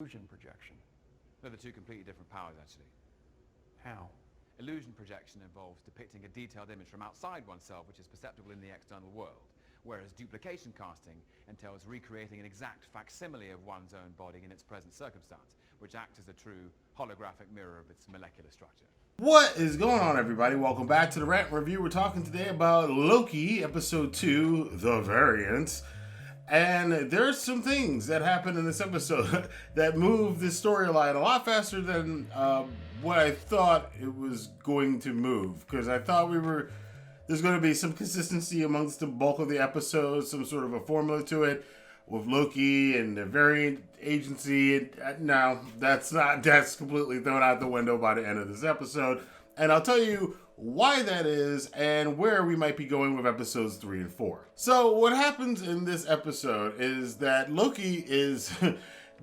illusion projection. No, they're two completely different powers, actually. How? Illusion projection involves depicting a detailed image from outside oneself which is perceptible in the external world, whereas duplication casting entails recreating an exact facsimile of one's own body in its present circumstance, which acts as a true holographic mirror of its molecular structure. What is going on, everybody? Welcome back to the Rant Review. We're talking today about Loki, Episode 2, The Variant. And there's some things that happened in this episode that move this storyline a lot faster than what I thought it was going to move. Because I thought there's going to be some consistency amongst the bulk of the episodes, some sort of a formula to it with Loki and the Variant Agency. No, that's completely thrown out the window by the end of this episode. And I'll tell you why that is and where we might be going with episodes 3 and 4. So what happens in this episode is that Loki is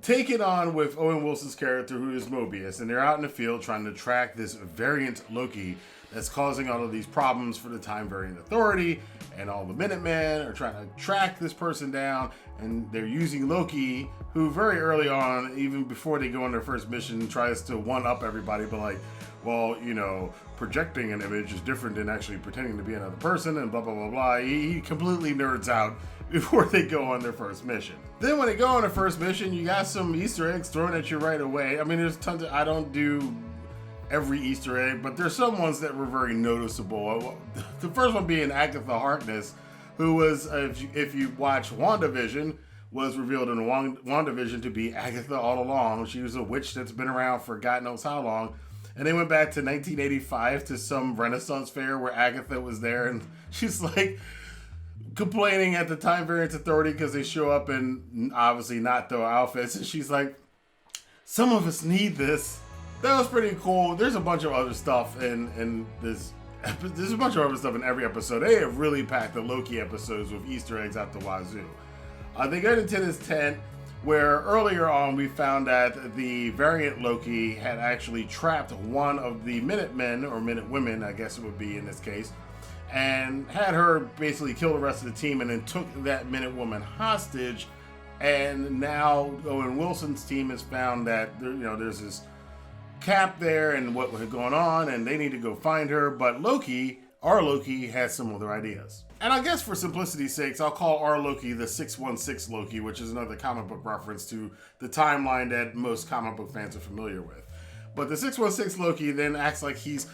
taken on with Owen Wilson's character, who is Mobius, and they're out in the field trying to track this Variant Loki that's causing all of these problems for the Time Variance Authority, and all the Minutemen are trying to track this person down, and they're using Loki, who very early on, even before they go on their first mission, tries to one-up everybody, but like, well, you know, projecting an image is different than actually pretending to be another person, and blah, blah, blah, blah. He completely nerds out before they go on their first mission. Then when they go on their first mission, you got some Easter eggs thrown at you right away. I mean, there's tons of, I don't do every Easter egg, but there's some ones that were very noticeable. The first one being Agatha Harkness, who was, if you watch WandaVision, was revealed in WandaVision to be Agatha all along. She was a witch that's been around for God knows how long. And they went back to 1985 to some Renaissance fair where Agatha was there, and she's like complaining at the Time Variance Authority because they show up in obviously not their outfits, and she's like, some of us need this. That was pretty cool. There's a bunch of other stuff in this. There's a bunch of other stuff in every episode. They have really packed the Loki episodes with Easter eggs out the wazoo. They get into this tent where earlier on we found that the Variant Loki had actually trapped one of the Minutemen, or Minutewomen, I guess it would be in this case, and had her basically kill the rest of the team, and then took that Minutewoman hostage. And now Owen Wilson's team has found that there's this Cap there and what had gone on, and they need to go find her. But Loki, our Loki, has some other ideas. And I guess for simplicity's sakes, I'll call our Loki the 616 Loki, which is another comic book reference to the timeline that most comic book fans are familiar with. But the 616 Loki then acts like he's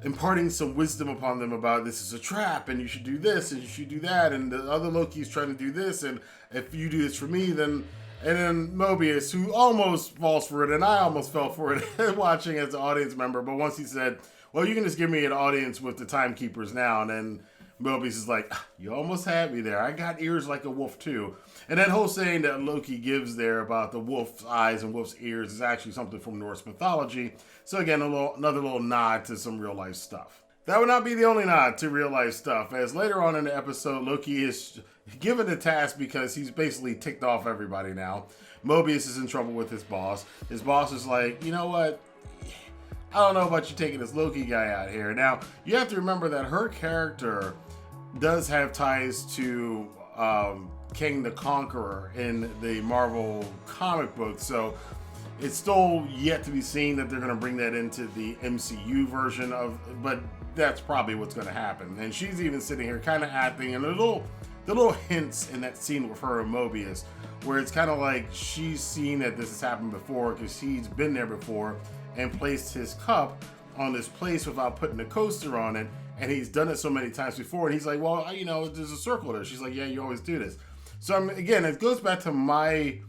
imparting some wisdom upon them about this is a trap, and you should do this, and you should do that, and the other Loki's trying to do this, and if you do this for me, then... And then Mobius, who almost falls for it, and I almost fell for it watching as an audience member, but once he said, well, you can just give me an audience with the timekeepers now, and then Mobius is like, you almost had me there. I got ears like a wolf too. And that whole saying that Loki gives there about the wolf's eyes and wolf's ears is actually something from Norse mythology. So again, another little nod to some real life stuff. That would not be the only nod to real life stuff, as later on in the episode, Loki is given the task because he's basically ticked off everybody now. Mobius is in trouble with his boss. His boss is like, you know what? I don't know about you taking this Loki guy out here. Now, you have to remember that her character does have ties to King the Conqueror in the Marvel comic book, so it's still yet to be seen that they're going to bring that into the MCU version but that's probably what's going to happen. And she's even sitting here kind of acting, and the little hints in that scene with her and Mobius, where it's kind of like she's seen that this has happened before because he's been there before and placed his cup on this place without putting a coaster on it, and he's done it so many times before, and he's like, well, there's a circle there. She's like, yeah, you always do this. So again, it goes back to my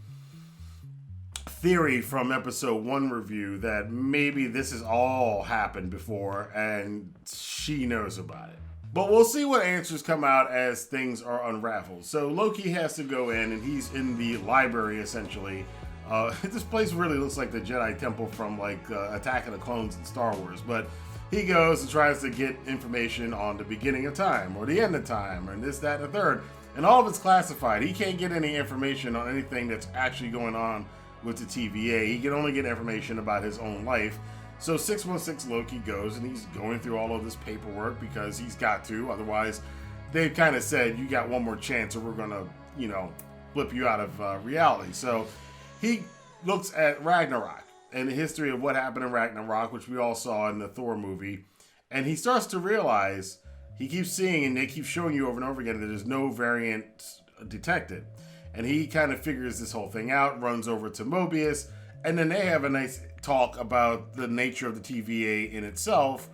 theory from episode 1 review that maybe this has all happened before and she knows about it. But we'll see what answers come out as things are unraveled. So Loki has to go in, and he's in the library essentially. This place really looks like the Jedi Temple from like Attack of the Clones in Star Wars. But he goes and tries to get information on the beginning of time or the end of time or this, that, and the third. And all of it's classified. He can't get any information on anything that's actually going on with the TVA. He can only get information about his own life. So 616 Loki goes, and he's going through all of this paperwork because he's got to. Otherwise, they've kind of said, you got one more chance or we're going to, flip you out of reality. So he looks at Ragnarok and the history of what happened in Ragnarok, which we all saw in the Thor movie. And he starts to realize, he keeps seeing, and they keep showing you over and over again, that there's no variant detected. And he kind of figures this whole thing out, runs over to Mobius, and then they have a nice talk about the nature of the TVA in itself,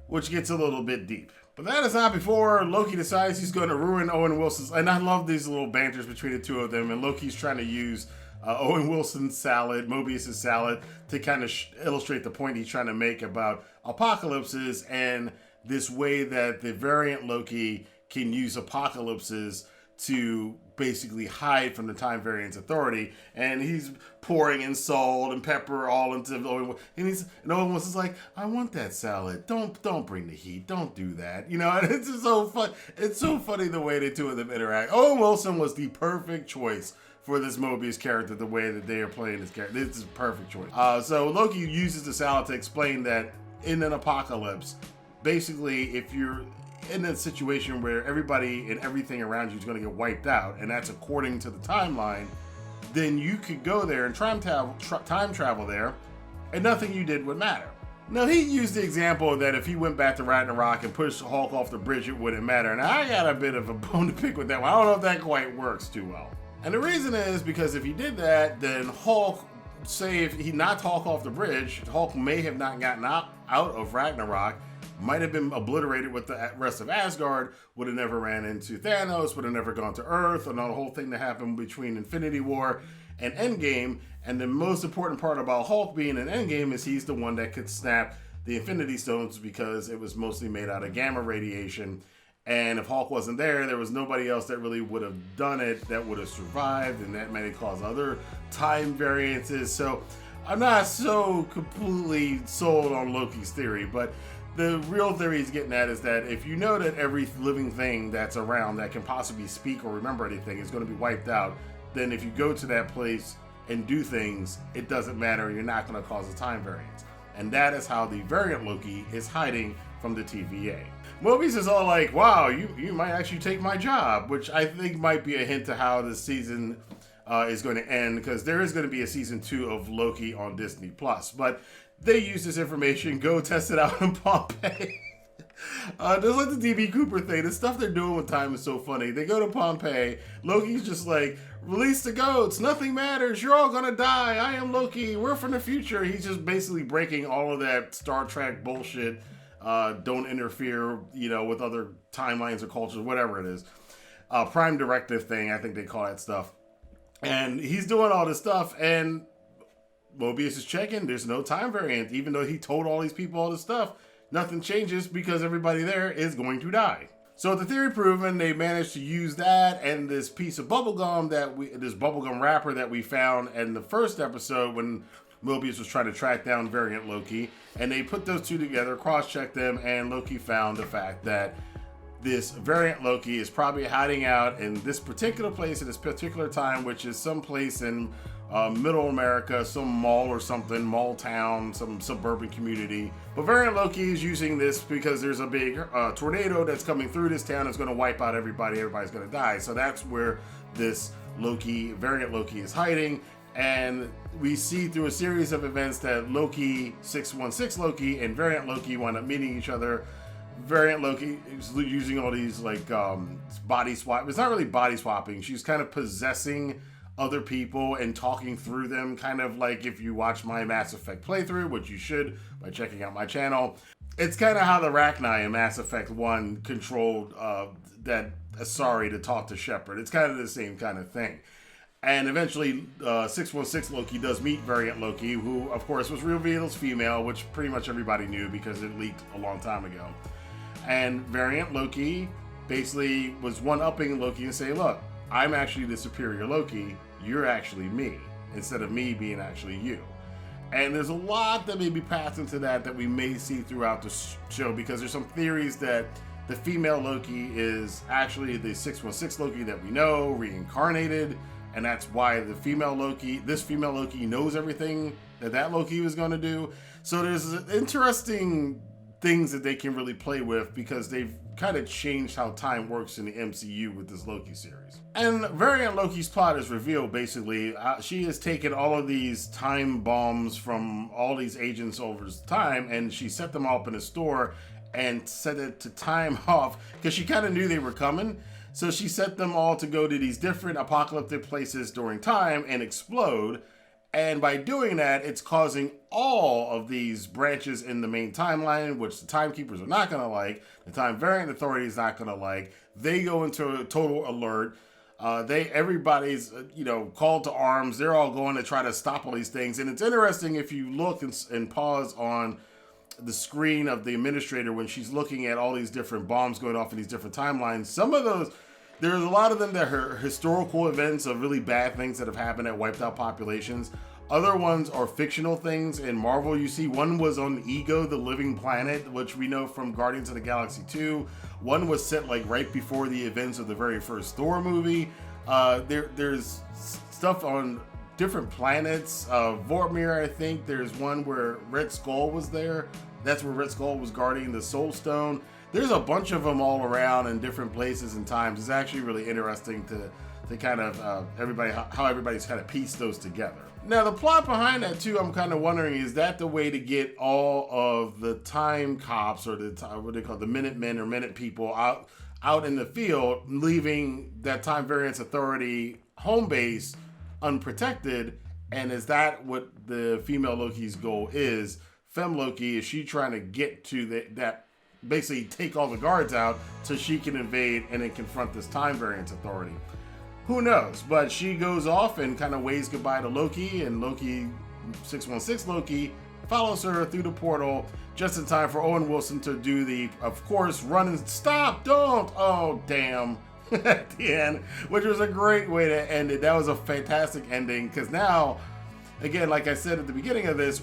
which gets a little bit deep. But that is not before Loki decides he's going to ruin Owen Wilson's. And I love these little banters between the two of them. And Loki's trying to use Owen Wilson's salad, Mobius's salad, to kind of illustrate the point he's trying to make about apocalypses and this way that the variant Loki can use apocalypses to basically hide from the Time Variance Authority. And he's pouring in salt and pepper all into Owen, and Owen Wilson's like, I want that salad. Don't bring the heat. Don't do that. You know, and it's just so fun. It's so funny the way the two of them interact. Owen Wilson was the perfect choice for this Mobius character, the way that they are playing this character. This is a perfect choice. So Loki uses the salad to explain that in an apocalypse, basically, if you're in a situation where everybody and everything around you is going to get wiped out, and that's according to the timeline, then you could go there and time travel there, and nothing you did would matter. Now, he used the example that if he went back to Ragnarok and pushed Hulk off the bridge, it wouldn't matter. And I got a bit of a bone to pick with that one. I don't know if that quite works too well. And the reason is because if he did that, then Hulk, say if he knocked Hulk off the bridge, Hulk may have not gotten out of Ragnarok, might have been obliterated with the rest of Asgard, would have never ran into Thanos, would have never gone to Earth, and all the whole thing that happened between Infinity War and Endgame. And the most important part about Hulk being in Endgame is he's the one that could snap the Infinity Stones because it was mostly made out of gamma radiation. And if Hulk wasn't there, there was nobody else that really would have done it that would have survived, and that may cause other time variances. So I'm not so completely sold on Loki's theory, but the real theory he's getting at is that if you know that every living thing that's around that can possibly speak or remember anything is going to be wiped out, then if you go to that place and do things, it doesn't matter. You're not going to cause a time variance. And that is how the variant Loki is hiding from the TVA. Mobius is all like, wow, you might actually take my job, which I think might be a hint to how the season is going to end, because there is going to be a season 2 of Loki on Disney+. But they use this information, go test it out in Pompeii. Just like the DB Cooper thing, the stuff they're doing with time is so funny. They go to Pompeii, Loki's just like, release the goats, nothing matters, you're all gonna die, I am Loki, we're from the future. He's just basically breaking all of that Star Trek bullshit, don't interfere, with other timelines or cultures, whatever it is. Prime Directive thing, I think they call that stuff. And he's doing all this stuff, and Mobius is checking, there's no time variant, even though he told all these people all this stuff. Nothing changes because everybody there is going to die. So with the theory proven, they managed to use that and this piece of bubblegum this bubblegum wrapper that we found in the first episode when Mobius was trying to track down Variant Loki. And they put those two together, cross-checked them, and Loki found the fact that this Variant Loki is probably hiding out in this particular place at this particular time, which is some place in middle America, some mall or something, mall town, some suburban community. But Variant Loki is using this because there's a big tornado that's coming through this town. It's going to wipe out everybody. Everybody's going to die. So that's where this Variant Loki is hiding. And we see through a series of events that Loki, 616 Loki, and Variant Loki wind up meeting each other. Variant Loki is using all these body swap. It's not really body swapping. She's kind of possessing other people and talking through them, kind of like if you watch my Mass Effect playthrough, which you should by checking out my channel. It's kind of how the Rachni in Mass Effect 1 controlled that Asari to talk to Shepard. It's kind of the same kind of thing. And eventually 616 Loki does meet Variant Loki, who of course was revealed as female, which pretty much everybody knew because it leaked a long time ago. And Variant Loki basically was one-upping Loki and say, look, I'm actually the superior Loki, you're actually me, instead of me being actually you. And there's a lot that may be passed into that we may see throughout the show, because there's some theories that the female Loki is actually the 616 Loki that we know, reincarnated, and that's why this female Loki knows everything that Loki was going to do. So there's an interesting things that they can really play with because they've kind of changed how time works in the MCU with this Loki series. And Variant Loki's plot is revealed basically. She has taken all of these time bombs from all these agents over time, and she set them all up in a store and set it to time off because she kind of knew they were coming. So she set them all to go to these different apocalyptic places during time and explode. And by doing that, it's causing all of these branches in the main timeline, which the Timekeepers are not going to like, the Time Variant Authority is not going to like. They go into a total alert. Everybody's called to arms. They're all going to try to stop all these things. And it's interesting if you look and pause on the screen of the administrator when she's looking at all these different bombs going off in these different timelines. Some of those, there's a lot of them that are historical events of really bad things that have happened that wiped out populations. Other ones are fictional things. In Marvel, you see one was on Ego, the living planet, which we know from Guardians of the Galaxy 2. One was set like right before the events of the very first Thor movie. There's stuff on different planets. Vormir, I think there's one where Red Skull was there. That's where Red Skull was guarding the Soul Stone. There's a bunch of them all around in different places and times. It's actually really interesting to kind of how everybody's kind of pieced those together. Now the plot behind that too, I'm kind of wondering, is that the way to get all of the time cops or what they call the Minutemen or Minute people out in the field, leaving that Time Variance Authority home base unprotected? And is that what the female Loki's goal is? Fem Loki, is she trying to get to that basically take all the guards out so she can invade and then confront this Time Variance Authority? Who knows? But she goes off and kind of waves goodbye to Loki, and Loki, 616 Loki, follows her through the portal just in time for Owen Wilson to do the, of course, run and stop, don't, oh damn, at the end, which was a great way to end it. That was a fantastic ending, because now, again, like I said at the beginning of this,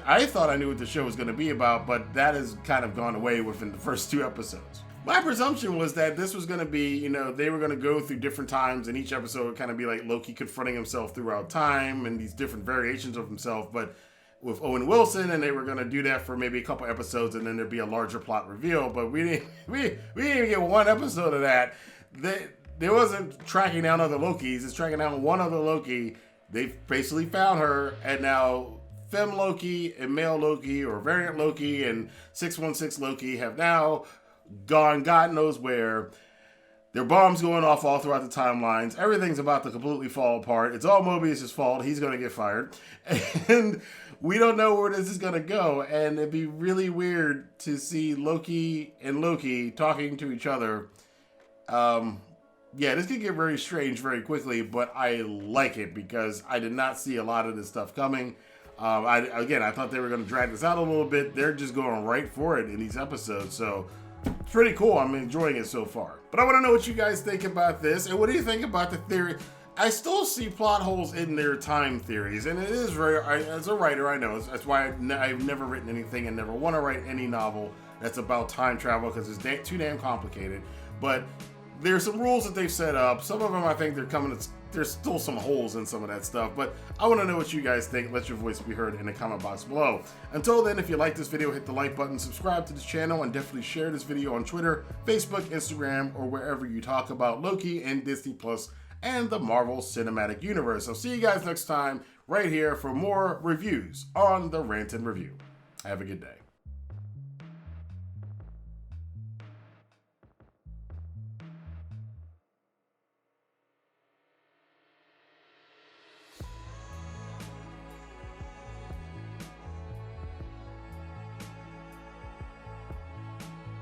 I thought I knew what the show was going to be about, but that has kind of gone away within the first 2 episodes. My presumption was that this was going to be, they were going to go through different times, and each episode would kind of be like Loki confronting himself throughout time and these different variations of himself, but with Owen Wilson, and they were going to do that for maybe a couple episodes, and then there'd be a larger plot reveal. But we didn't even get 1 episode of that. There wasn't tracking down other Lokis. It's tracking down one other Loki. They've basically found her, and now Fem Loki and Male Loki, or Variant Loki and 616 Loki have now gone God knows where. There are bombs going off all throughout the timelines. Everything's about to completely fall apart. It's all Mobius' fault. He's going to get fired. And we don't know where this is going to go. And it'd be really weird to see Loki and Loki talking to each other. Yeah, this could get very strange very quickly, but I like it because I did not see a lot of this stuff coming. I thought they were going to drag this out a little bit. They're just going right for it in these episodes. So it's pretty cool. I'm enjoying it so far. But I want to know what you guys think about this. And what do you think about the theory? I still see plot holes in their time theories. And it is as a writer, I know. That's why I've never written anything and never want to write any novel that's about time travel because it's too damn complicated. But there's some rules that they've set up. Some of them I think there's still some holes in some of that stuff, but I want to know what you guys think. Let your voice be heard in the comment box below. Until then, if you like this video, hit the like button, subscribe to this channel, and definitely share this video on Twitter, Facebook, Instagram, or wherever you talk about Loki and Disney Plus and the Marvel Cinematic Universe. I'll see you guys next time right here for more reviews on the Rantin Review. Have a good day.